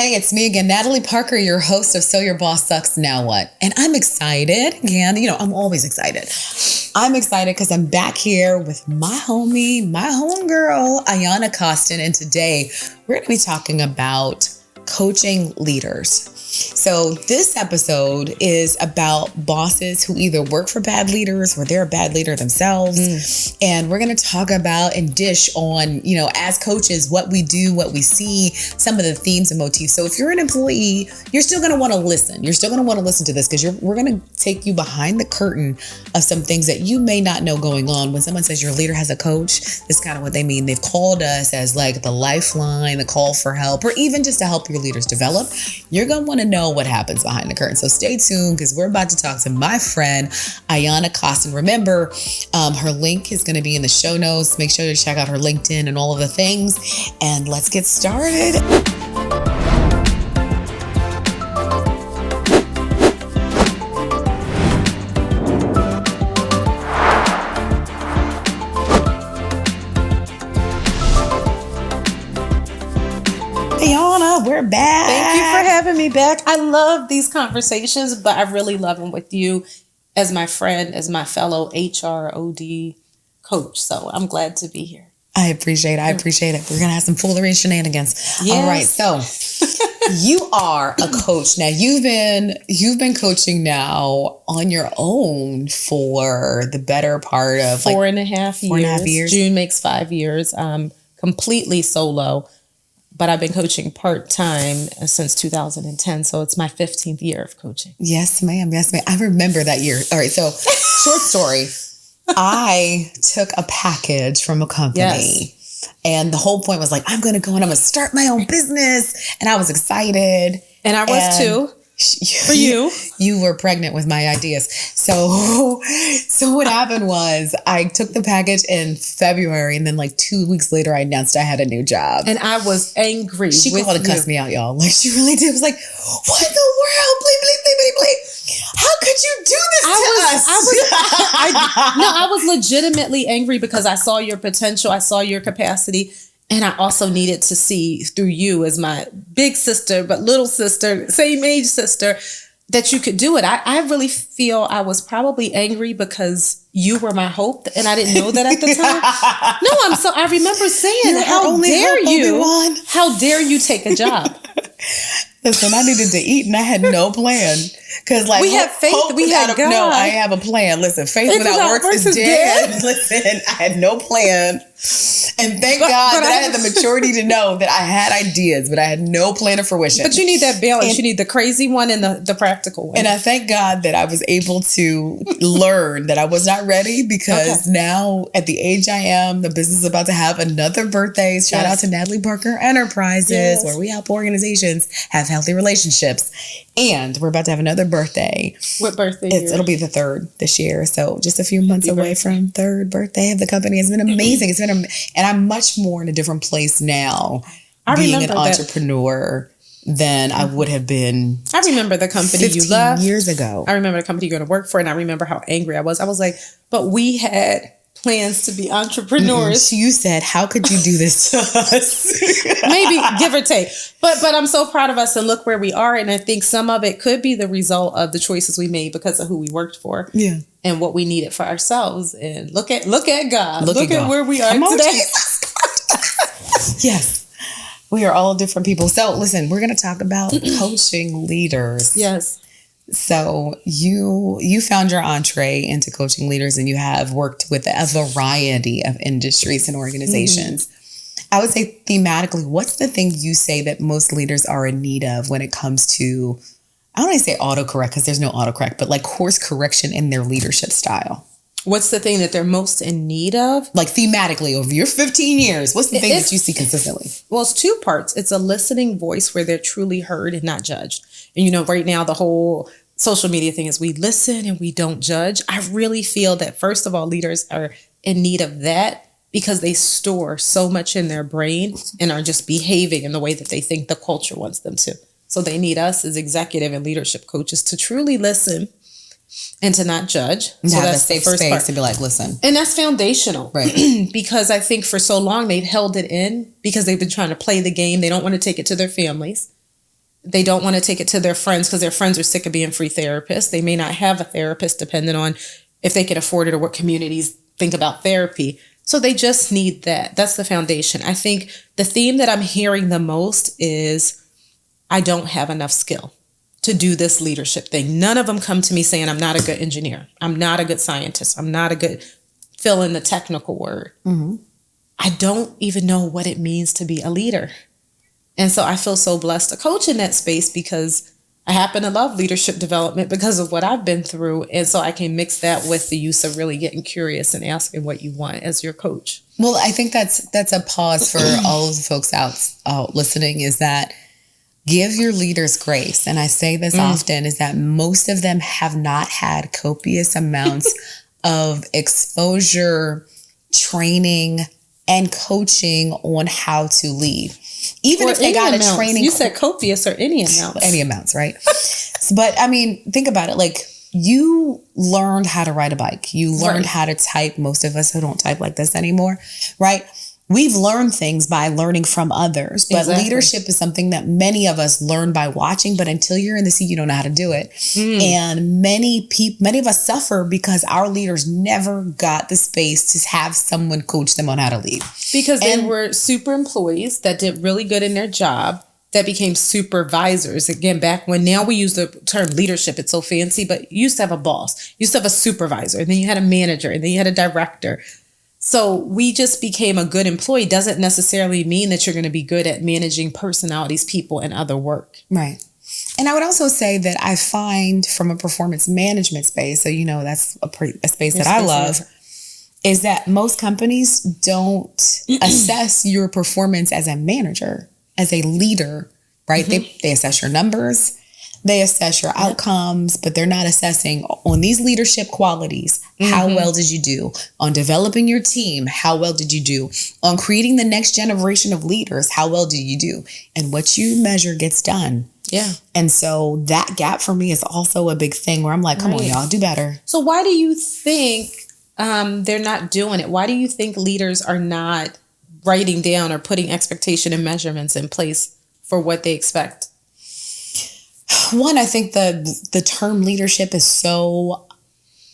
Hey, it's me again, Natalie Parker, your host of So Your Boss Sucks, Now What? And I'm excited again. I'm always excited. I'm excited because I'm back here with my homie, my homegirl, Ayana Coston. And today we're going to be talking about coaching leaders. So this episode is about bosses who either work for bad leaders or they're a bad leader themselves. And we're going to talk about and dish on, as coaches, what we do, what we see, some of the themes and motifs. So if you're an employee, you're still going to want to listen. You're still going to want to listen to this because we're going to take you behind the curtain of some things that you may not know going on. When someone says your leader has a coach, that's kind of what they mean. They've called us as like the lifeline, the call for help, or even just to help your leaders develop. You're going to want to know what happens behind the curtain. So stay tuned because we're about to talk to my friend, Ayana Coston. Remember, her link is going to be in the show notes. Make sure to check out her LinkedIn and all of the things. And let's get started. Ayana, we're back. Thank you for having me back. I love these conversations, but I really love them with you as my friend, as my fellow HROD coach. So I'm glad to be here. I appreciate it. We're going to have some foolery shenanigans. Yes. All right. So you are a coach. Now you've been coaching now on your own for the better part of 4.5 years. June makes 5 years. Completely solo. But I've been coaching part-time since 2010, so it's my 15th year of coaching. Yes, ma'am. I remember that year. All right, so short story. I took a package from a company, and the whole point was like, I'm going to go and I'm going to start my own business, and I was excited. And I was too. For you. You were pregnant with my ideas. So what happened was I took the package in February, and then like 2 weeks later, I announced I had a new job. And I was angry. She called and cussed me out, y'all. Like she really did. It was like, what in the world? Bleep. How could you do this to us? I was legitimately angry because I saw your potential. I saw your capacity. And I also needed to see through you as my big sister, but little sister, same age sister, that you could do it. I really feel I was probably angry because you were my hope, and I didn't know that at the time. I remember saying, how dare you take a job? Listen, I needed to eat and I had no plan. Because we have faith, we had God. No, I have a plan. Listen, faith without works is dead. Listen, I had no plan. And thank God that I had the maturity to know that I had ideas, but I had no plan of fruition. But you need that balance. You need the crazy one and the practical one. And I thank God that I was able to learn that I was not ready because now at the age I am, the business is about to have another birthday. Shout out to Natalie Parker Enterprises, where we help organizations have healthy relationships. And we're about to have another birthday. What birthday? It'll be the 3rd this year. So just a few months away from 3rd birthday of the company. It's been amazing. And I'm much more in a different place now being an entrepreneur than I would have been. I remember the company you left years ago. I remember the company you're going to work for. And I remember how angry I was. I was like, but we had plans to be entrepreneurs. You said, how could you do this to us? Maybe, give or take. But I'm so proud of us and look where we are. And I think some of it could be the result of the choices we made because of who we worked for. Yeah. And what we needed for ourselves. And look at God. Look at where we are today. Yes. We are all different people. So listen, we're going to talk about coaching leaders. Yes. So you found your entree into coaching leaders and you have worked with a variety of industries and organizations. I would say thematically, what's the thing you say that most leaders are in need of when it comes to, I don't want to say autocorrect because there's no autocorrect, but like course correction in their leadership style? What's the thing that they're most in need of? Like thematically over your 15 years, what's the thing that you see consistently? Well, it's 2 parts. It's a listening voice where they're truly heard and not judged. And right now the whole social media thing is we listen and we don't judge. I really feel that first of all, leaders are in need of that because they store so much in their brain and are just behaving in the way that they think the culture wants them to. So they need us as executive and leadership coaches to truly listen and to not judge. So that's the first space to be like, listen. And that's foundational. Right. Because I think for so long they've held it in because they've been trying to play the game. They don't want to take it to their families. they don't want to take it to their friends because their friends are sick of being free therapists. They may not have a therapist depending on if they can afford it or what communities think about therapy. So they just need that. That's the foundation. I think the theme that I'm hearing the most is I don't have enough skill to do this leadership thing. None of them come to me saying I'm not a good engineer. I'm not a good scientist. I'm not a good, fill in the technical word. Mm-hmm. I don't even know what it means to be a leader. And so I feel so blessed to coach in that space because I happen to love leadership development because of what I've been through. And so I can mix that with the use of really getting curious and asking what you want as your coach. Well, I think that's a pause for all of the folks out listening, is that give your leaders grace. And I say this often, is that most of them have not had copious amounts of exposure, training, and coaching on how to lead. Even if they got a training. You said copious or any amounts. Any amounts, right? But I mean, think about it. Like, you learned how to ride a bike. You learned how to type. Most of us who don't type like this anymore, right? We've learned things by learning from others, but leadership is something that many of us learn by watching, but until you're in the seat, you don't know how to do it. And many of us suffer because our leaders never got the space to have someone coach them on how to lead. Because they were super employees that did really good in their job, that became supervisors. Again, back when, now we use the term leadership, it's so fancy, but you used to have a boss, you used to have a supervisor, and then you had a manager, and then you had a director. So we just became a good employee. Doesn't necessarily mean that you're going to be good at managing personalities, people, and other work. Right. And I would also say that I find from a performance management space, so that's a space that I love, is that most companies don't assess your performance as a manager, as a leader, right? They assess your numbers, they assess your outcomes, but they're not assessing on these leadership qualities. How well did you do on developing your team? How well did you do on creating the next generation of leaders? How well did you do? And what you measure gets done. Yeah. And so that gap for me is also a big thing where I'm like, come on, y'all, do better. So why do you think they're not doing it? Why do you think leaders are not writing down or putting expectation and measurements in place for what they expect? One, I think the term leadership is so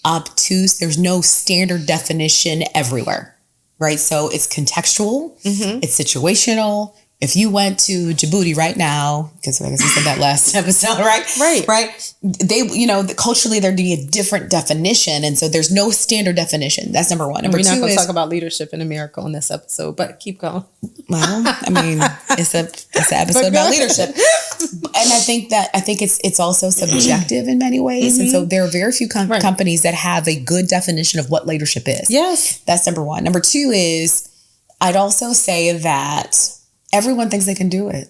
obtuse. There's no standard definition everywhere, right? So it's contextual, it's situational. If you went to Djibouti right now, because I guess we said that last episode, right? They, culturally there'd be a different definition, and so there's no standard definition. That's number one. Number two, we're not going to talk about leadership in America on this episode, but keep going. Well, I mean, it's an episode about leadership, and I think it's also subjective in many ways, and so there are very few companies that have a good definition of what leadership is. Yes, that's number one. Number two is, I'd also say that everyone thinks they can do it.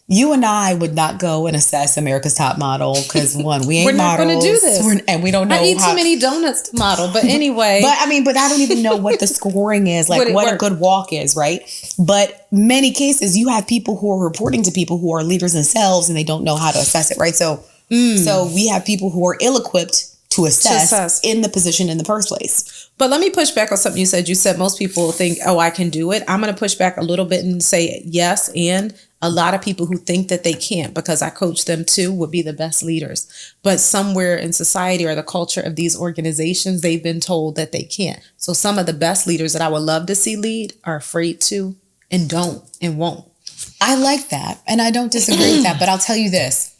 You and I would not go and assess America's Top Model because, one, we ain't models. We're not going to do this. And we don't know. I eat too many donuts to model. But anyway. But I don't even know what the scoring is, what a good walk is, right? But many cases, you have people who are reporting to people who are leaders themselves and they don't know how to assess it, right? So we have people who are ill-equipped to assess in the position in the first place. But let me push back on something you said. You said most people think, oh, I can do it. I'm going to push back a little bit and say yes. And a lot of people who think that they can't, because I coach them too, would be the best leaders. But somewhere in society or the culture of these organizations, they've been told that they can't. So some of the best leaders that I would love to see lead are afraid to and don't and won't. I like that. And I don't disagree with that. But I'll tell you this.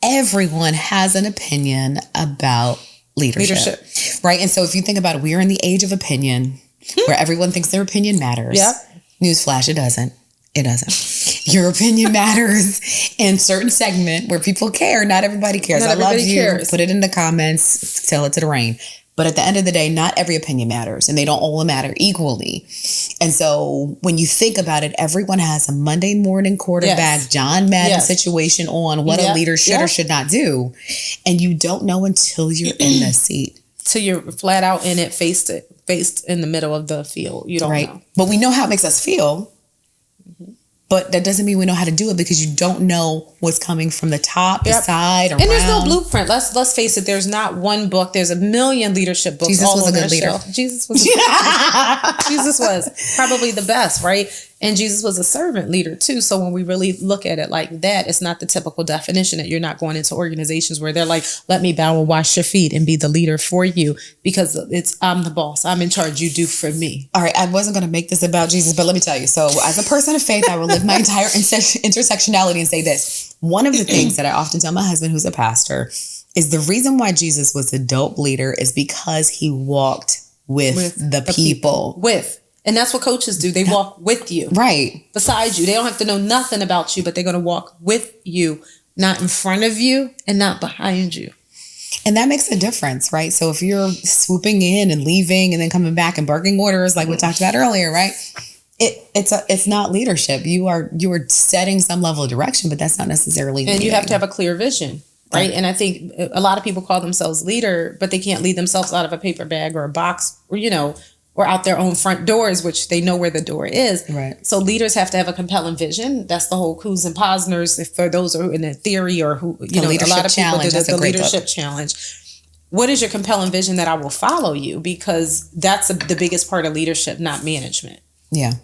Everyone has an opinion about leadership. Right? And so if you think about it, we are in the age of opinion where everyone thinks their opinion matters. Yep. Newsflash, it doesn't. It doesn't. Your opinion matters in certain segment where people care. Not everybody cares. I love you. Cares. Put it in the comments. Tell it to the rain. But at the end of the day, not every opinion matters, and they don't all matter equally. And so when you think about it, everyone has a Monday morning quarterback, John Madden situation on what a leader should or should not do. And you don't know until you're in the seat. Till you're flat out in it, faced in the middle of the field. You don't know. But we know how it makes us feel. But that doesn't mean we know how to do it because you don't know what's coming from the top, the side, around. And there's no blueprint. Let's face it. There's not one book. There's a million leadership books. Jesus was a good leader. Jesus was probably the best, right? And Jesus was a servant leader too. So when we really look at it like that, it's not the typical definition that you're not going into organizations where they're like, let me bow and wash your feet and be the leader for you because I'm the boss. I'm in charge. You do for me. All right. I wasn't going to make this about Jesus, but let me tell you. So as a person of faith, I will live my entire intersectionality and say this. One of the things that I often tell my husband, who's a pastor, is the reason why Jesus was a dope leader is because he walked with the people. And that's what coaches do. They walk with you. Right. Beside you. They don't have to know nothing about you, but they're going to walk with you, not in front of you and not behind you. And that makes a difference, right? So if you're swooping in and leaving and then coming back and barking orders like we talked about earlier, right? It's not leadership. You are setting some level of direction, but that's not necessarily leading. And you have to have a clear vision, right? And I think a lot of people call themselves leader, but they can't lead themselves out of a paper bag or a box or out their own front doors, which they know where the door is. Right. So leaders have to have a compelling vision. That's the whole Coos and Posner's, for those who are in the theory or who, a lot of people did the leadership challenge. What is your compelling vision that I will follow you? Because that's the biggest part of leadership, not management. Yeah.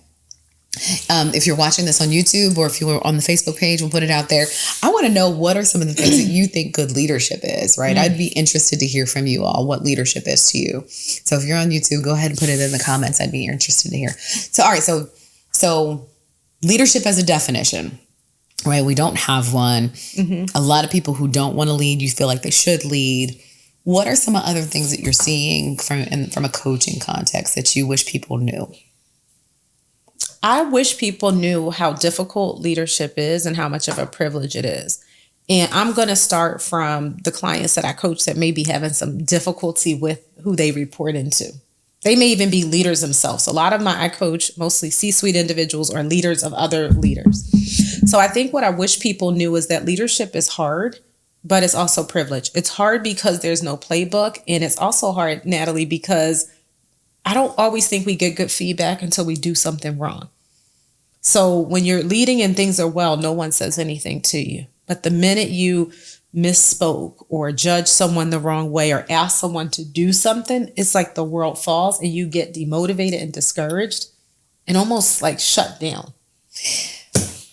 If you're watching this on YouTube or if you're on the Facebook page, we'll put it out there. I want to know what are some of the things that you think good leadership is, right? I'd be interested to hear from you all what leadership is to you. So if you're on YouTube, go ahead and put it in the comments. I'd be interested to hear. So, all right. So leadership as a definition, right? We don't have one. Mm-hmm. A lot of people who don't want to lead, you feel like they should lead. What are some other things that you're seeing from a coaching context that you wish people knew? I wish people knew how difficult leadership is and how much of a privilege it is. And I'm going to start from the clients that I coach that may be having some difficulty with who they report into. They may even be leaders themselves. A lot of I coach mostly C-suite individuals or leaders of other leaders. So I think what I wish people knew is that leadership is hard, but it's also privilege. It's hard because there's no playbook. And it's also hard, Natalie, because I don't always think we get good feedback until we do something wrong. So when you're leading and things are well, no one says anything to you. But the minute you misspoke or judge someone the wrong way or ask someone to do something, it's like the world falls and you get demotivated and discouraged and almost like shut down.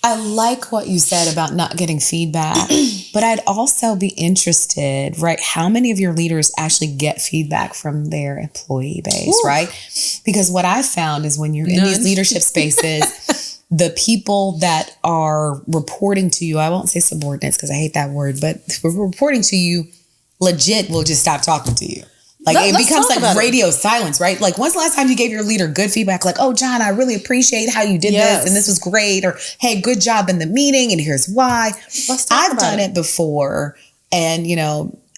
I like what you said about not getting feedback, but I'd also be interested, right? How many of your leaders actually get feedback from their employee base, Ooh. Right? Because what I found is when you're in these leadership spaces, the people that are reporting to you, I won't say subordinates because I hate that word, but reporting to you legit will just stop talking to you. Like it becomes like radio silence, right? Like when's the last time you gave your leader good feedback? Like, oh, John, I really appreciate how you did this and this was great. Or, hey, good job in the meeting and here's why. I've done it before. And,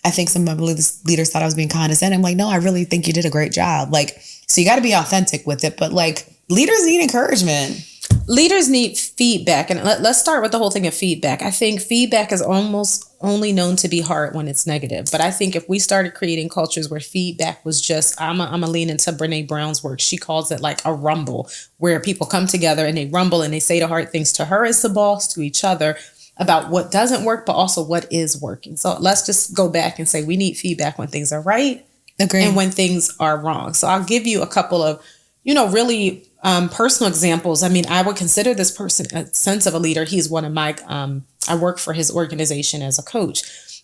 I think some of my leaders thought I was being condescending. I'm like, no, I really think you did a great job. Like, so you got to be authentic with it. But like leaders need encouragement. Leaders need feedback. And let's start with the whole thing of feedback. I think feedback is almost only known to be hard when it's negative. But I think if we started creating cultures where feedback was just, I'm going to lean into Brene Brown's work. She calls it like a rumble, where people come together and they rumble and they say the hard things to her as the boss, to each other about what doesn't work, but also what is working. So let's just go back and say we need feedback when things are right. Agreed. And when things are wrong. So I'll give you a couple of, really personal examples. I mean, I would consider this person a sense of a leader. He's one of my, I work for his organization as a coach.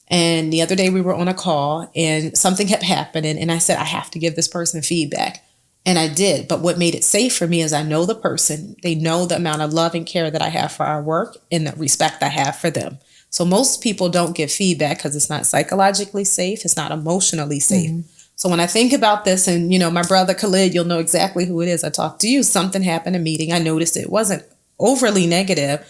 And the other day we were on a call and something kept happening. And I said, I have to give this person feedback. And I did. But what made it safe for me is I know the person. They know the amount of love and care that I have for our work and the respect I have for them. So most people don't give feedback because it's not psychologically safe. It's not emotionally safe. Mm-hmm. So when I think about this and, my brother Khalid, you'll know exactly who it is. I talked to you. Something happened in a meeting. I noticed it wasn't overly negative,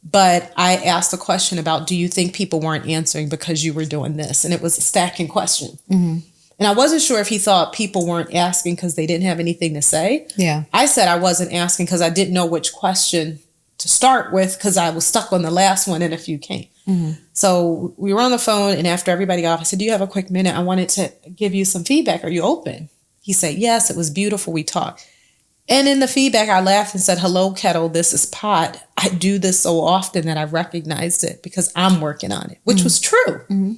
but I asked a question about, do you think people weren't answering because you were doing this? And it was a stacking question. Mm-hmm. And I wasn't sure if he thought people weren't asking because they didn't have anything to say. Yeah. I said I wasn't asking because I didn't know which question to start with because I was stuck on the last one and a few came. Mm-hmm. So we were on the phone and after everybody got off, I said, do you have a quick minute? I wanted to give you some feedback. Are you open? He said, yes, it was beautiful. We talked. And in the feedback, I laughed and said, hello, kettle, this is pot. I do this so often that I recognized it because I'm working on it, which mm-hmm. was true. Mm-hmm.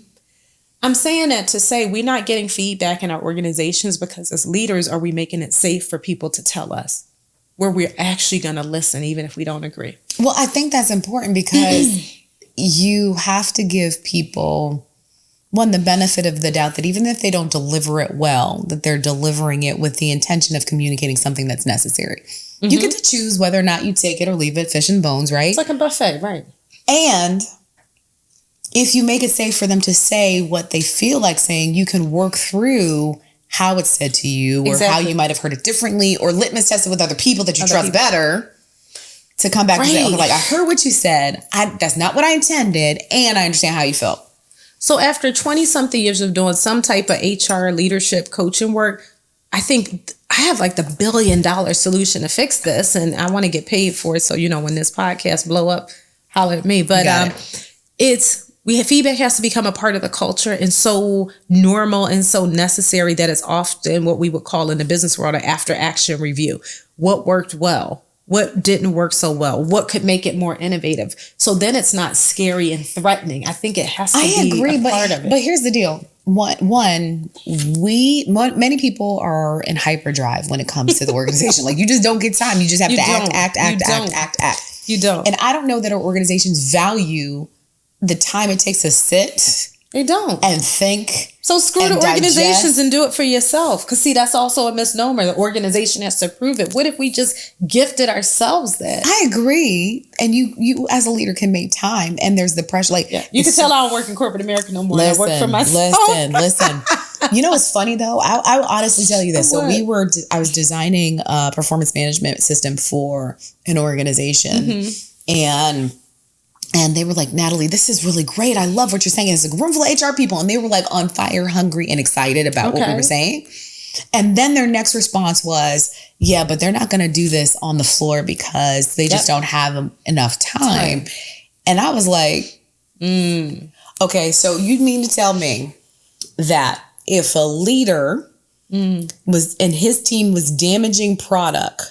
I'm saying that to say we're not getting feedback in our organizations because as leaders, are we making it safe for people to tell us? where we're actually going to listen, even if we don't agree. Well, I think that's important because you have to give people, one, the benefit of the doubt that even if they don't deliver it well, that they're delivering it with the intention of communicating something that's necessary. Mm-hmm. You get to choose whether or not you take it or leave it, fish and bones, right? It's like a buffet, right? And if you make it safe for them to say what they feel like saying, you can work through how it's said to you or how you might have heard it differently or litmus test it with other people that you trust better to come back and say, okay, like, I heard what you said. That's not what I intended. And I understand how you felt. So after 20 something years of doing some type of HR leadership coaching work, I think I have like the $1 billion solution to fix this. And I want to get paid for it. So, when this podcast blow up, holler at me. But feedback has to become a part of the culture and so normal and so necessary that it's often what we would call in the business world an after action review. What worked well? What didn't work so well? What could make it more innovative? So then it's not scary and threatening. I think it has to be a part of it. But here's the deal. Many people are in hyperdrive when it comes to the organization. Like, you just don't get time. You just have to act. You don't. And I don't know that our organizations value the time it takes to sit. They don't. And think. So screw the organizations and do it for yourself. Because see, that's also a misnomer. The organization has to prove it. What if we just gifted ourselves that? I agree. And you as a leader can make time. And there's the pressure. Like, you can tell I don't work in corporate America no more. I work for myself. Listen. You know what's funny though? I will honestly tell you this. So I was designing a performance management system for an organization. Mm-hmm. And they were like, Natalie, this is really great. I love what you're saying. It's a room full of HR people. And they were like on fire, hungry, and excited about what we were saying. And then their next response was, yeah, but they're not going to do this on the floor because they just don't have enough time. And I was like, okay, so you mean to tell me that if a leader was and his team was damaging product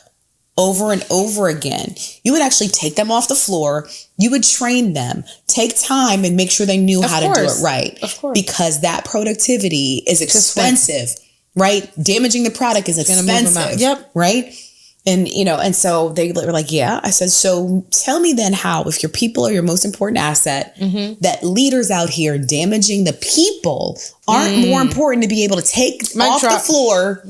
over and over again, you would actually take them off the floor. You would train them, take time and make sure they knew how to do it right. Of course. Because that productivity is expensive, right? Damaging the product is expensive. Yep. Right. And, and so they were like, yeah. I said, so tell me then how, if your people are your most important asset, that leaders out here damaging the people aren't more important to be able to take off the floor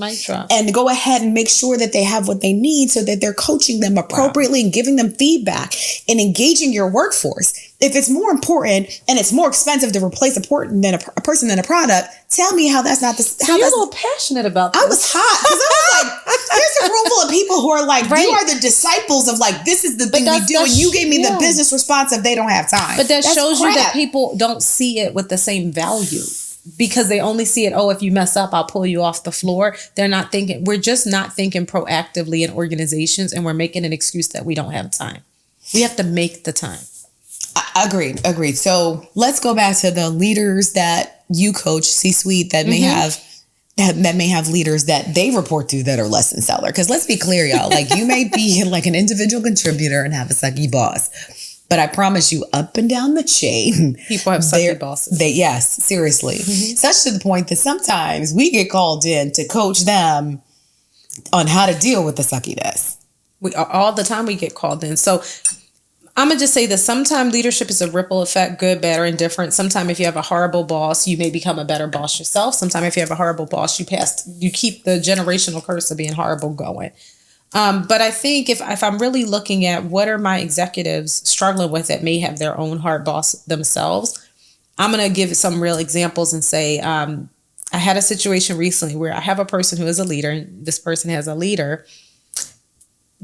and go ahead and make sure that they have what they need so that they're coaching them appropriately and giving them feedback and engaging your workforce. If it's more important and it's more expensive to replace a person than a product, tell me how that's not the. So you're a little passionate about this. I was hot because I was like, there's a room full of people who are like, you are the disciples of like, this is the thing we do, and you gave me the business response if they don't have time. But that's shows you that people don't see it with the same value. Because they only see it, if you mess up, I'll pull you off the floor. They're not thinking, we're just not thinking proactively in organizations, and we're making an excuse that we don't have time. We have to make the time. Agreed. So let's go back to the leaders that you coach, C-suite, that may have leaders that they report to that are less than stellar. Because let's be clear, y'all, like you may be like an individual contributor and have a sucky boss. But I promise you, up and down the chain, people have sucky bosses. Yes, seriously. Such to the point that sometimes we get called in to coach them on how to deal with the suckiness. All the time we get called in. So I'm going to just say that sometimes leadership is a ripple effect, good, bad, or indifferent. Sometimes if you have a horrible boss, you may become a better boss yourself. Sometimes if you have a horrible boss, you keep the generational curse of being horrible going. But I think if I'm really looking at what are my executives struggling with that may have their own hard boss themselves, I'm going to give some real examples and say, I had a situation recently where I have a person who is a leader, and this person has a leader.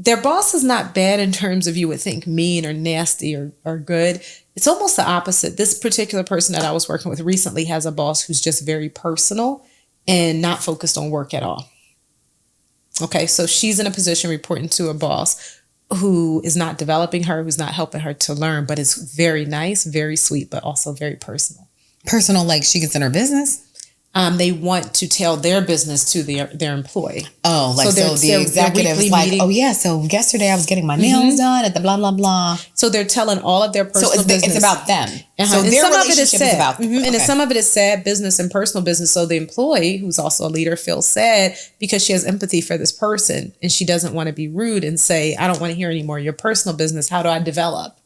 Their boss is not bad in terms of you would think mean or nasty or good. It's almost the opposite. This particular person that I was working with recently has a boss who's just very personal and not focused on work at all. Okay, so she's in a position reporting to a boss who is not developing her, who's not helping her to learn, but is very nice, very sweet, but also very personal. Personal, like she gets in her business? they want to tell their business to their employee. Oh, like so the executive is like, oh yeah, so yesterday I was getting my nails done at the blah, blah, blah. So they're telling all of their personal business. It's about them. So their relationship is about them. And some of it is sad business and personal business. So the employee, who's also a leader, feels sad because she has empathy for this person and she doesn't want to be rude and say, I don't want to hear anymore your personal business. How do I develop?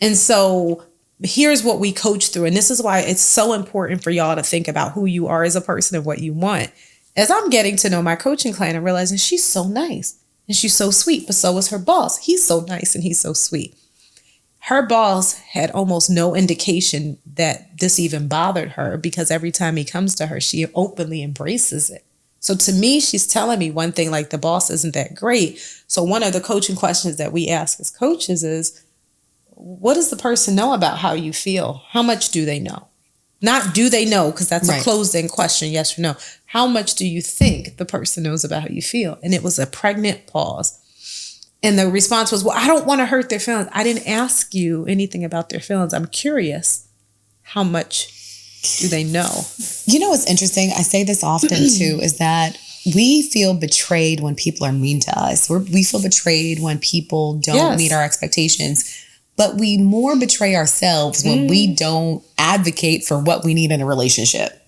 And so here's what we coach through. And this is why it's so important for y'all to think about who you are as a person and what you want. As I'm getting to know my coaching client, I'm realizing she's so nice and she's so sweet, but so is her boss. He's so nice and he's so sweet. Her boss had almost no indication that this even bothered her because every time he comes to her, she openly embraces it. So to me, she's telling me one thing, like the boss isn't that great. So one of the coaching questions that we ask as coaches is, what does the person know about how you feel? How much do they know? Not do they know, because that's a closed-end question, yes or no. How much do you think the person knows about how you feel? And it was a pregnant pause. And the response was, well, I don't want to hurt their feelings. I didn't ask you anything about their feelings. I'm curious. How much do they know? You know what's interesting? I say this often too, is that we feel betrayed when people are mean to us. We feel betrayed when people don't meet our expectations. But we more betray ourselves when we don't advocate for what we need in a relationship.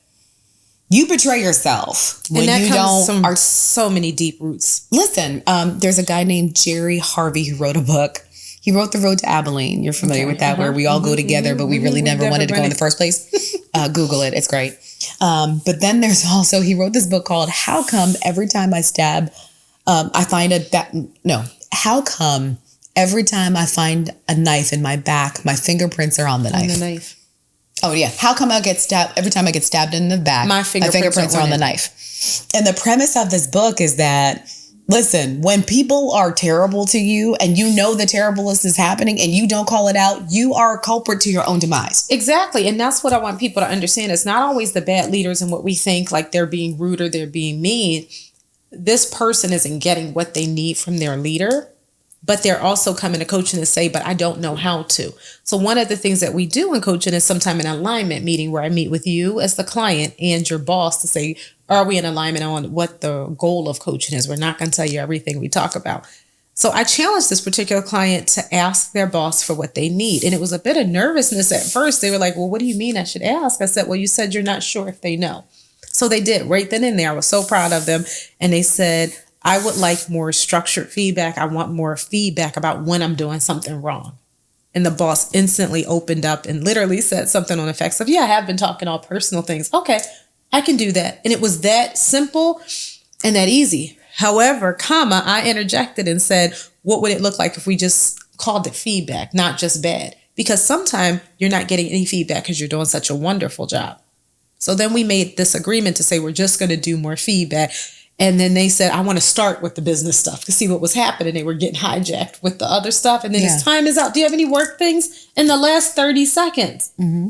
You betray yourself when you don't. Are so many deep roots. Listen, there's a guy named Jerry Harvey who wrote a book. He wrote The Road to Abilene. You're familiar with that, where we all go together, but we really never wanted to go in the first place. Google it. It's great. But then there's also, he wrote this book called How Come Every Time I Stab, How Come Every Time I Find a Knife in my back, my fingerprints are on the knife. Oh, yeah. How come I get stabbed? Every time I get stabbed in the back, my fingerprints are on the knife. And the premise of this book is that, listen, when people are terrible to you and you know the terribleness is happening and you don't call it out, you are a culprit to your own demise. Exactly. And that's what I want people to understand. It's not always the bad leaders and what we think, like they're being rude or they're being mean. This person isn't getting what they need from their leader. But they're also coming to coaching to say, but I don't know how to. So one of the things that we do in coaching is sometime an alignment meeting where I meet with you as the client and your boss to say, are we in alignment on what the goal of coaching is? We're not going to tell you everything we talk about. So I challenged this particular client to ask their boss for what they need. And it was a bit of nervousness at first. They were like, well, what do you mean I should ask? I said, well, you said you're not sure if they know. So they did right then and there. I was so proud of them. And they said, I would like more structured feedback. I want more feedback about when I'm doing something wrong. And the boss instantly opened up and literally said something on the effects of, yeah, I have been talking all personal things. Okay, I can do that. And it was that simple and that easy. However, I interjected and said, what would it look like if we just called it feedback, not just bad? Because sometimes you're not getting any feedback because you're doing such a wonderful job. So then we made this agreement to say, we're just going to do more feedback. And then they said, I want to start with the business stuff to see what was happening. They were getting hijacked with the other stuff. And then his time is out. Do you have any work things in the last 30 seconds? Mm-hmm.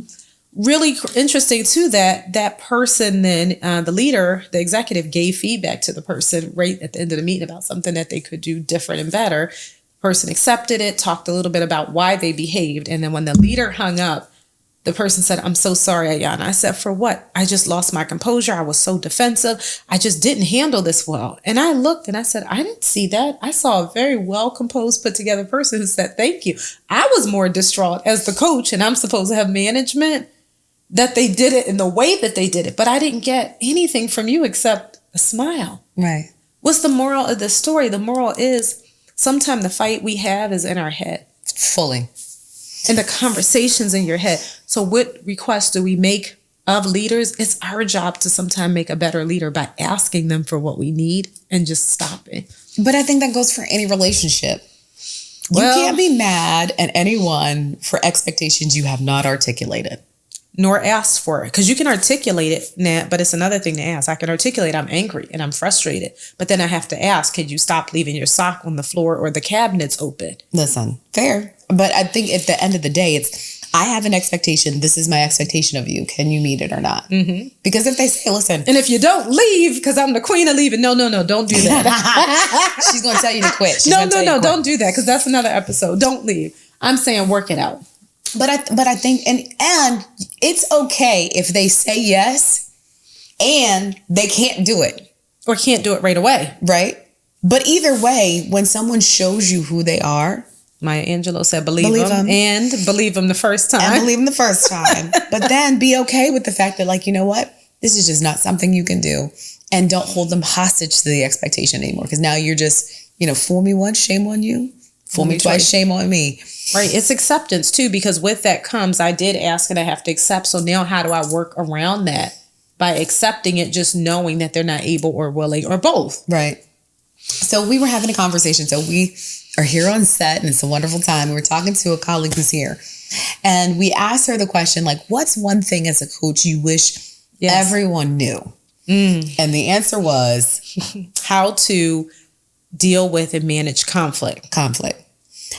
Really interesting too, that person then, the leader, the executive gave feedback to the person right at the end of the meeting about something that they could do different and better. Person accepted it, talked a little bit about why they behaved. And then when the leader hung up, the person said, I'm so sorry, Ayana. I said, for what? I just lost my composure. I was so defensive. I just didn't handle this well. And I looked and I said, I didn't see that. I saw a very well composed, put together person who said, thank you. I was more distraught as the coach, and I'm supposed to have management, that they did it in the way that they did it. But I didn't get anything from you except a smile. Right. What's the moral of the story? The moral is sometimes the fight we have is in our head. Fully. And the conversations in your head. So what requests do we make of leaders? It's our job to sometimes make a better leader by asking them for what we need and just stopping. But I think that goes for any relationship. Well, you can't be mad at anyone for expectations you have not articulated. Nor asked for it. Because you can articulate it, Nat, but it's another thing to ask. I can articulate I'm angry and I'm frustrated. But then I have to ask, could you stop leaving your sock on the floor or the cabinets open? Listen, fair. But I think at the end of the day, it's, I have an expectation. This is my expectation of you. Can you meet it or not? Mm-hmm. Because if they say, listen. And if you don't leave, because I'm the queen of leaving. No, don't do that. She's going to tell you to quit. No, don't do that, because that's another episode. Don't leave. I'm saying work it out. But I think and it's okay if they say yes and they can't do it. Or can't do it right away. Right? But either way, when someone shows you who they are, Maya Angelou said, believe them and believe them the first time. And believe them the first time. But then be okay with the fact that, like, you know what? This is just not something you can do. And don't hold them hostage to the expectation anymore. Because now you're just, fool me once, shame on you. Fool me twice, shame on me. Right. It's acceptance too, because with that comes, I did ask and I have to accept. So now how do I work around that? By accepting it, just knowing that they're not able or willing or both. Right. So we were having a conversation. So we are here on set and it's a wonderful time. We were talking to a colleague who's here and we asked her the question, like, what's one thing as a coach you wish everyone knew? And the answer was how to deal with and manage conflict.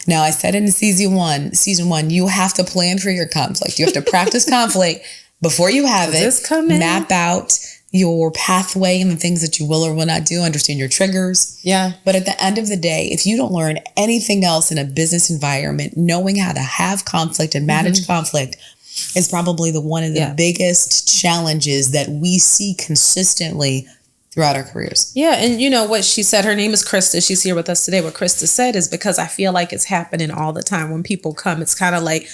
Now, I said in season one, you have to plan for your conflict. You have to practice conflict before you have it. Map out your pathway and the things that you will or will not do. Understand your triggers. Yeah. But at the end of the day, if you don't learn anything else in a business environment, knowing how to have conflict and manage conflict is probably one of the biggest challenges that we see consistently throughout our careers. Yeah. And you know what she said, her name is Krista. She's here with us today. What Krista said is because I feel like it's happening all the time when people come. It's kind of like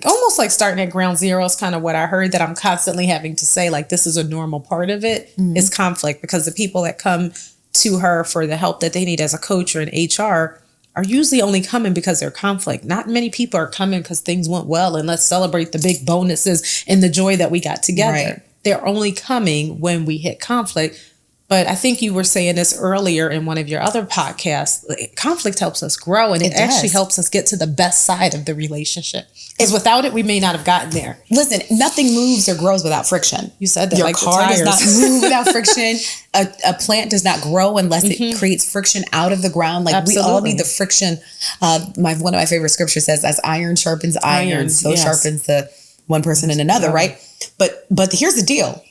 almost like starting at ground zero is kind of what I heard that I'm constantly having to say, like, this is a normal part of it is conflict, because the people that come to her for the help that they need as a coach or in HR are usually only coming because they're conflict. Not many people are coming because things went well and let's celebrate the big bonuses and the joy that we got together. Right. They're only coming when we hit conflict. But I think you were saying this earlier in one of your other podcasts. Conflict helps us grow, and it actually helps us get to the best side of the relationship. Because without it, we may not have gotten there. Listen, nothing moves or grows without friction. You said that. Your like car does not move without friction. A plant does not grow unless it creates friction out of the ground. Like we all need the friction. One of my favorite scriptures says, "As iron sharpens iron, so sharpens the one person in another." Right? But here's the deal.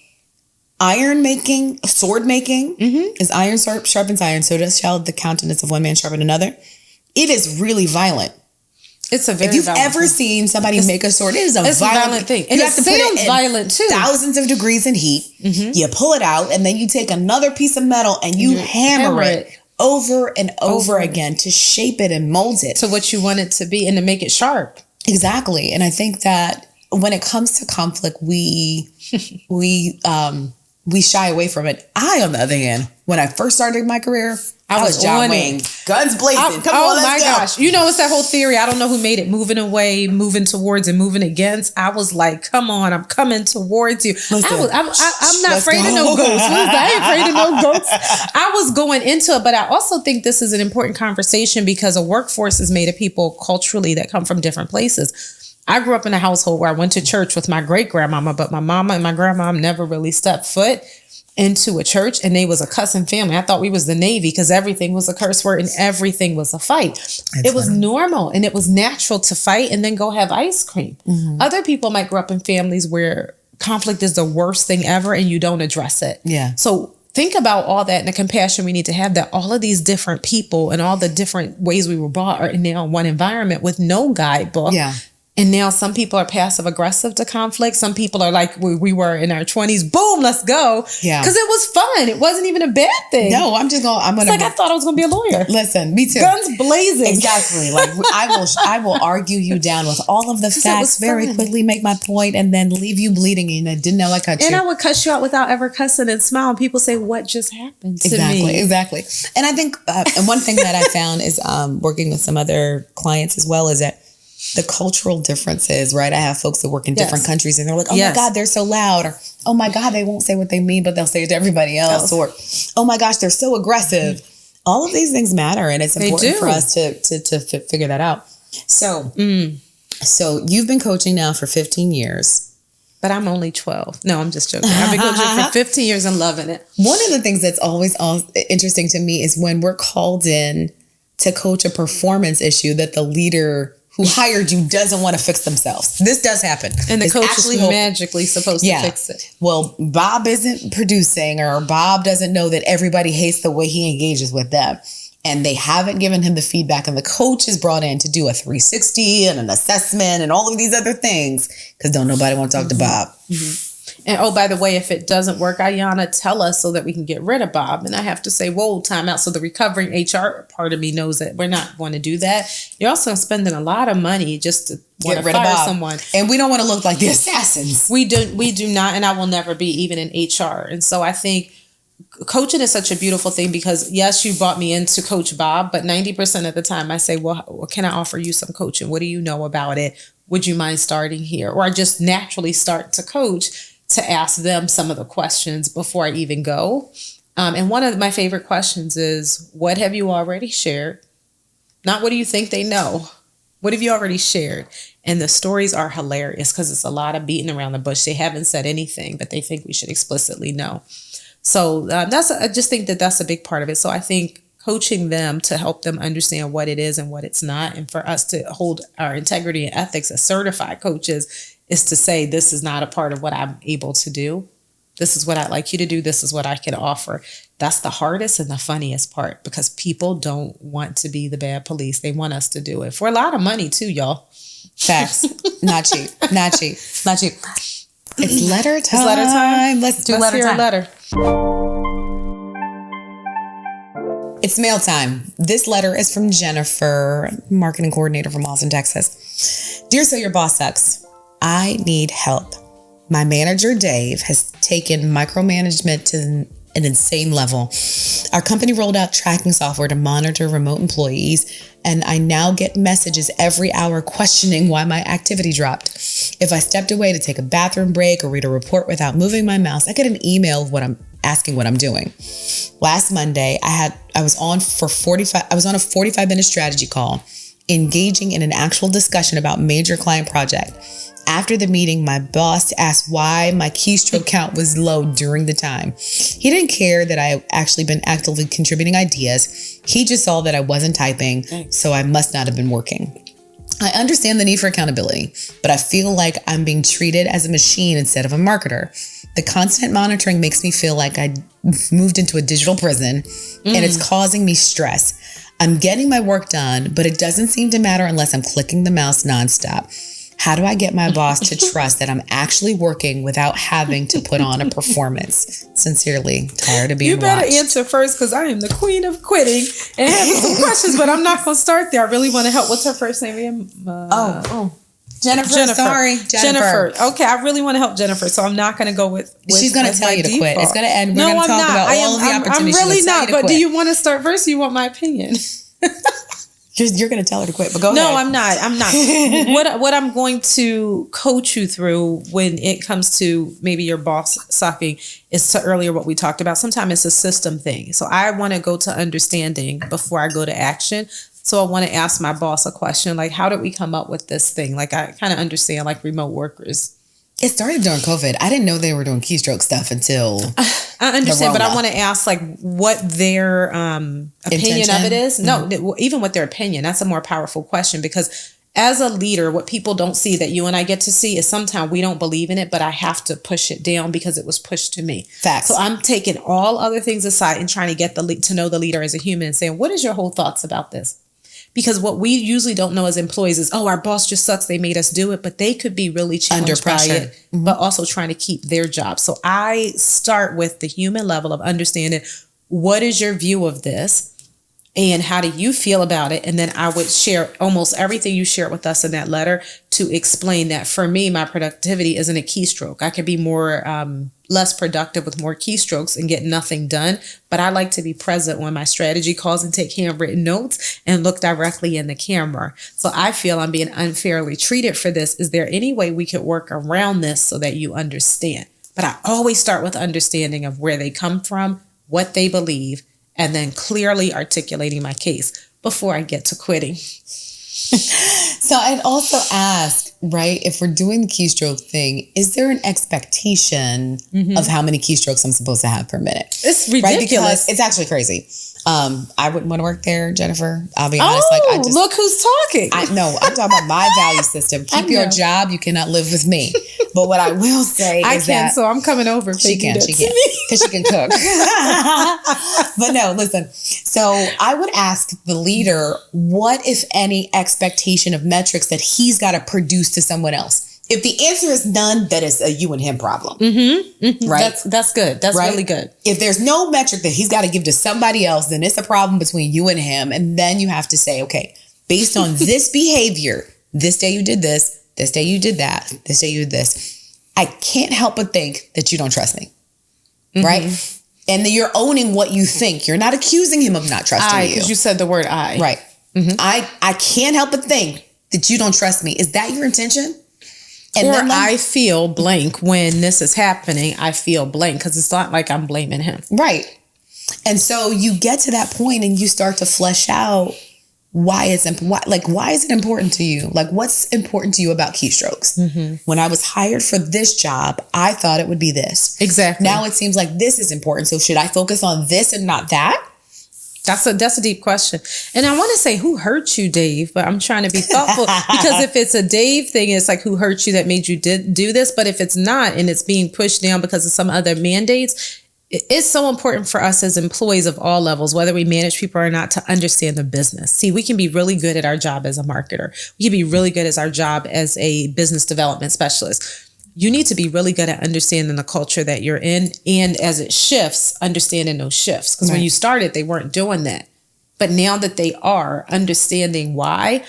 Iron making, sword making, is iron sharpens iron, so does shall the countenance of one man sharpen another. It is really violent. It's a very If you've ever seen somebody make a sword, it is a violent thing. And it sounds violent too. Thousands of degrees in heat. You pull it out, and then you take another piece of metal and you hammer it over and over again to shape it and mold it to what you want it to be and to make it sharp. Exactly. And I think that when it comes to conflict, we shy away from it. I, on the other hand, when I first started my career, I was John Wayne, guns blazing. Come on, let's go. Gosh. You know, it's that whole theory. I don't know who made it, moving away, moving towards, and moving against. I was like, come on, I'm coming towards you. I'm not afraid of no ghosts. I ain't afraid of no ghosts. I was going into it, but I also think this is an important conversation because a workforce is made of people culturally that come from different places. I grew up in a household where I went to church with my great grandmama, but my mama and my grandmom never really stepped foot into a church, and they was a cussing family. I thought we was the Navy because everything was a curse word and everything was a fight. It was normal and it was natural to fight and then go have ice cream. Other people might grow up in families where conflict is the worst thing ever and you don't address it. Yeah. So think about all that and the compassion we need to have, that all of these different people and all the different ways we were brought are now in one environment with no guidebook. Yeah. And now some people are passive aggressive to conflict. Some people are like we were in our 20s. Boom, let's go. Yeah. Because it was fun. It wasn't even a bad thing. No, I thought I was going to be a lawyer. Listen, me too. Guns blazing. Exactly. Like I will argue you down with all of the facts very quickly, make my point, and then leave you bleeding. And I didn't know I cut you. And I would cuss you out without ever cussing and smile. And people say, what just happened to me? Exactly. And I think and one thing that I found is working with some other clients as well is that the cultural differences, right? I have folks that work in different countries and they're like, oh my God, they're so loud. Or, oh my God, they won't say what they mean, but they'll say it to everybody else. Or, oh my gosh, they're so aggressive. All of these things matter. And it's important for us to figure that out. So you've been coaching now for 15 years. But I'm only 12. No, I'm just joking. I've been coaching for 15 years and loving it. One of the things that's always interesting to me is when we're called in to coach a performance issue that the leader who hired you doesn't want to fix themselves. This does happen. And the coach is magically supposed to fix it. Well, Bob isn't producing, or Bob doesn't know that everybody hates the way he engages with them. and they haven't given him the feedback, and the coach is brought in to do a 360 and an assessment and all of these other things because don't nobody want to talk to Bob. And oh, by the way, if it doesn't work, Ayana, tell us so that we can get rid of Bob. And I have to say, whoa, time out. So the recovering HR part of me knows that we're not going to do that. You're also spending a lot of money just to Get rid of fire Bob. someone. And we don't want to look like the assassins. We do not, and I will never be, even in HR. And so I think coaching is such a beautiful thing because, yes, you brought me in to coach Bob, but 90% of the time I say, well, can I offer you some coaching? What do you know about it? Would you mind starting here? Or I just naturally start to coach to ask them some of the questions before I even go. And one of my favorite questions is, what have you already shared? Not what do you think they know? What have you already shared? And the stories are hilarious because it's a lot of beating around the bush. They haven't said anything, but they think we should explicitly know. So I just think that that's a big part of it. So I think coaching them to help them understand what it is and what it's not, and for us to hold our integrity and ethics as certified coaches, is to say, this is not a part of what I'm able to do. This is what I'd like you to do. This is what I can offer. That's the hardest and the funniest part because people don't want to be the bad police. They want us to do it for a lot of money too, y'all. Facts. Not cheap. Not cheap. Not cheap. It's letter time. It's letter time. Let's do Let's letter hear time. a letter. It's mail time. This letter is from Jennifer, marketing coordinator from Austin, Texas. Dear So Your Boss Sucks, I need help. My manager, Dave, has taken micromanagement to an insane level. Our company rolled out tracking software to monitor remote employees, and I now get messages every hour questioning why my activity dropped. If I stepped away to take a bathroom break or read a report without moving my mouse, I get an email of asking what I'm doing. Last Monday, I was on a 45-minute strategy call, engaging in an actual discussion about major client project. After the meeting, my boss asked why my keystroke count was low during the time. He didn't care that I had actually been actively contributing ideas. He just saw that I wasn't typing, so I must not have been working. I understand the need for accountability, but I feel like I'm being treated as a machine instead of a marketer. The constant monitoring makes me feel like I moved into a digital prison, and it's causing me stress. I'm getting my work done, but it doesn't seem to matter unless I'm clicking the mouse nonstop. How do I get my boss to trust that I'm actually working without having to put on a performance? Sincerely, tired of being You better watched. answer first because I am the queen of quitting and having some questions, but I'm not going to start there. I really want to help. What's her first name? Jennifer. Sorry, Jennifer. Okay, I really want to help Jennifer, so I'm not going to go with She's going to tell you to quit. It's going to end. We're No, going to I'm talk not. about all of the opportunities. I'm really She's gonna not. tell you to But do quit. you want to start first? Or you want my opinion? You're going to tell her to quit, but go ahead. No, I'm not. What I'm going to coach you through when it comes to maybe your boss sucking is to earlier what we talked about. Sometimes it's a system thing. So I want to go to understanding before I go to action. So I want to ask my boss a question like, how did we come up with this thing? Like I kind of understand like remote workers. It started during COVID. I didn't know they were doing keystroke stuff until I understand, but I want to ask like what their opinion of it is. No, even what their opinion. That's a more powerful question because as a leader, what people don't see that you and I get to see is sometimes we don't believe in it, but I have to push it down because it was pushed to me. Facts. So I'm taking all other things aside and trying to get to know the leader as a human and saying, what is your whole thoughts about this? Because what we usually don't know as employees is, oh, our boss just sucks. They made us do it. But they could be really challenged Under pressure. by it, but also trying to keep their job. So I start with the human level of understanding what is your view of this and how do you feel about it? And then I would share almost everything you shared with us in that letter to explain that for me, my productivity isn't a keystroke. I could be less productive with more keystrokes and get nothing done. But I like to be present when my strategy calls and take handwritten notes and look directly in the camera. So I feel I'm being unfairly treated for this. Is there any way we could work around this so that you understand? But I always start with understanding of where they come from, what they believe, and then clearly articulating my case before I get to quitting. So I'd also ask, right, if we're doing the keystroke thing, is there an expectation of how many keystrokes I'm supposed to have per minute? It's ridiculous. Right? Because it's actually crazy. I wouldn't want to work there, Jennifer. I'll be honest. Look who's talking. I'm talking about my value system. Keep your job. You cannot live with me. But what I will say is that so I'm coming over. she can, because she can cook. But no, listen. So I would ask the leader, what, if any, expectation of metrics that he's got to produce to someone else? If the answer is none, that is a you and him problem. Right? That's good. That's right? really good. If there's no metric that he's got to give to somebody else, then it's a problem between you and him. And then you have to say, okay, based on this behavior, this day you did this day you did that, this day you did this, I can't help but think that you don't trust me. Right? And then you're owning what you think. You're not accusing him of not trusting you. Because you said the word I. Right. I can't help but think that you don't trust me. Is that your intention? And or I feel blank when this is happening. I feel blank because it's not like I'm blaming him. Right. And so you get to that point and you start to flesh out why is it important to you? Like, what's important to you about keystrokes? When I was hired for this job, I thought it would be this. Exactly. Now it seems like this is important. So should I focus on this and not that? That's a deep question. And I want to say, who hurt you, Dave? But I'm trying to be thoughtful because if it's a Dave thing, it's like, who hurt you that made you do this? But if it's not, and it's being pushed down because of some other mandates, it's so important for us as employees of all levels, whether we manage people or not, to understand the business. See, we can be really good at our job as a marketer. We can be really good at our job as a business development specialist. You need to be really good at understanding the culture that you're in, and as it shifts, understanding those shifts. Because when you started, they weren't doing that. But now that they are, understanding why,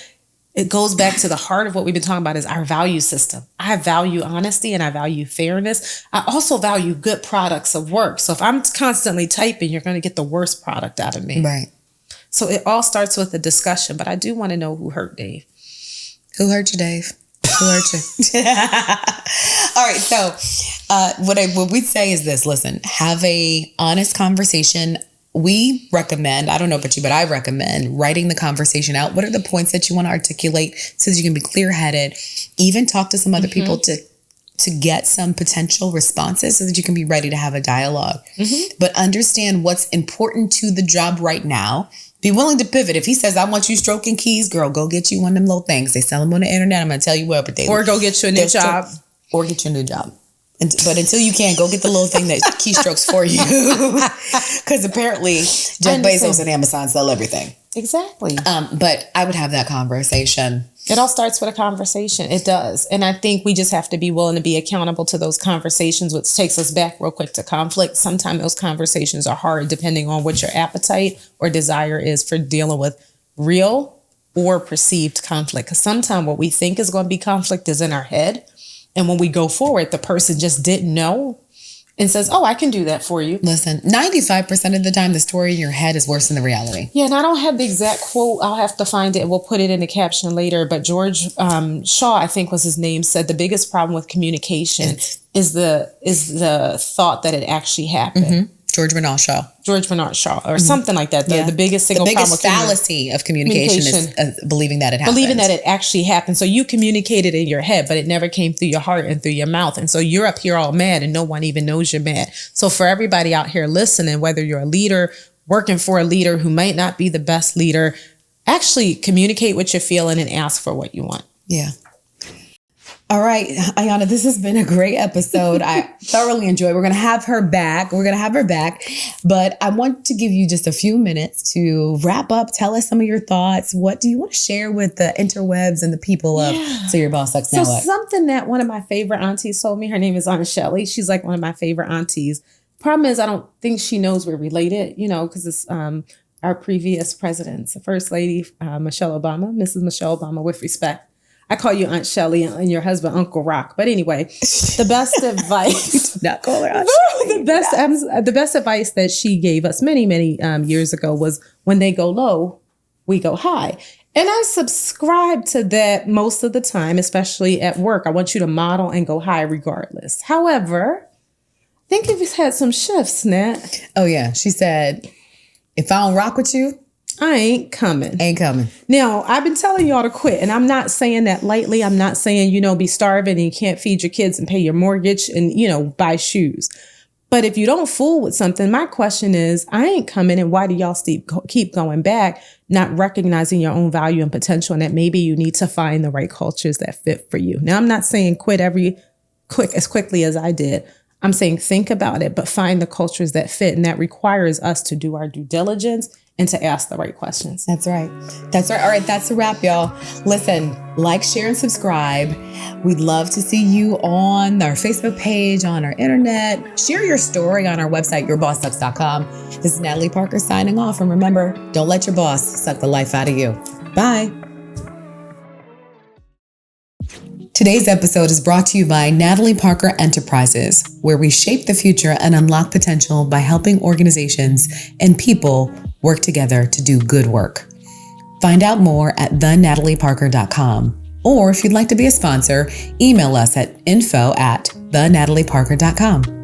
it goes back to the heart of what we've been talking about, is our value system. I value honesty and I value fairness. I also value good products of work. So if I'm constantly typing, you're going to get the worst product out of me. Right. So it all starts with a discussion. But I do want to know who hurt Dave. Who hurt you, Dave? Who hurt you? All right. So what we'd say is this. Listen, have a honest conversation. We recommend, I don't know about you, but I recommend writing the conversation out. What are the points that you want to articulate so that you can be clear-headed? Even talk to some other people to get some potential responses so that you can be ready to have a dialogue. But understand what's important to the job right now. Be willing to pivot. If he says, I want you stroking keys, girl, go get you one of them little things. They sell them on the internet. I'm going to tell you what, but they... Or go get you a new job. Or get you a new job. But until you can, go get the little thing that keystrokes for you. Because apparently Jeff Bezos and Amazon sell everything. Exactly. But I would have that conversation. It all starts with a conversation. It does. And I think we just have to be willing to be accountable to those conversations, which takes us back real quick to conflict. Sometimes those conversations are hard depending on what your appetite or desire is for dealing with real or perceived conflict. Because sometimes what we think is going to be conflict is in our head. And when we go forward, the person just didn't know and says, oh, I can do that for you. Listen, 95% of the time, the story in your head is worse than the reality. Yeah, and I don't have the exact quote. I'll have to find it and we'll put it in the caption later. But George Shaw, I think was his name, said the biggest problem with communication is the thought that it actually happened. George Bernard Shaw, or something like that. The biggest single problem with fallacy of communication is believing that it happened. Believing that it actually happened. So you communicated in your head, but it never came through your heart and through your mouth. And so you're up here all mad and no one even knows you're mad. So for everybody out here listening, whether you're a leader, working for a leader who might not be the best leader, actually communicate what you're feeling and ask for what you want. Yeah. All right, Ayana, this has been a great episode. I thoroughly enjoyed. We're going to have her back. But I want to give you just a few minutes to wrap up. Tell us some of your thoughts. What do you want to share with the interwebs and the people of So Your Boss Sucks Now What? Something that one of my favorite aunties told me, her name is Aunt Shelley. She's like one of my favorite aunties. Problem is, I don't think she knows we're related, because it's our previous presidents, the First Lady, Mrs. Michelle Obama, with respect. I call you Aunt Shelley and your husband Uncle Rock. But anyway, the best advice, not call her Aunt Shelley. The best advice that she gave us many, many years ago was, when they go low, we go high. And I subscribe to that most of the time, especially at work. I want you to model and go high regardless. However, I think we've had some shifts, Nat. Oh, yeah. She said, if I don't rock with you, I ain't coming. Now, I've been telling y'all to quit, and I'm not saying that lightly. I'm not saying, be starving and you can't feed your kids and pay your mortgage and, buy shoes. But if you don't fool with something, my question is, I ain't coming. And why do y'all keep going back, not recognizing your own value and potential, and that maybe you need to find the right cultures that fit for you? Now, I'm not saying quit every as quickly as I did. I'm saying think about it, but find the cultures that fit. And that requires us to do our due diligence and to ask the right questions. That's right. That's right. All right. That's a wrap, y'all. Listen, like, share, and subscribe. We'd love to see you on our Facebook page, on our internet. Share your story on our website, yourbosssucks.com. This is Natalie Parker signing off. And remember, don't let your boss suck the life out of you. Bye. Today's episode is brought to you by Natalie Parker Enterprises, where we shape the future and unlock potential by helping organizations and people work together to do good work. Find out more at thenatalieparker.com. Or if you'd like to be a sponsor, email us at info@thenatalieparker.com.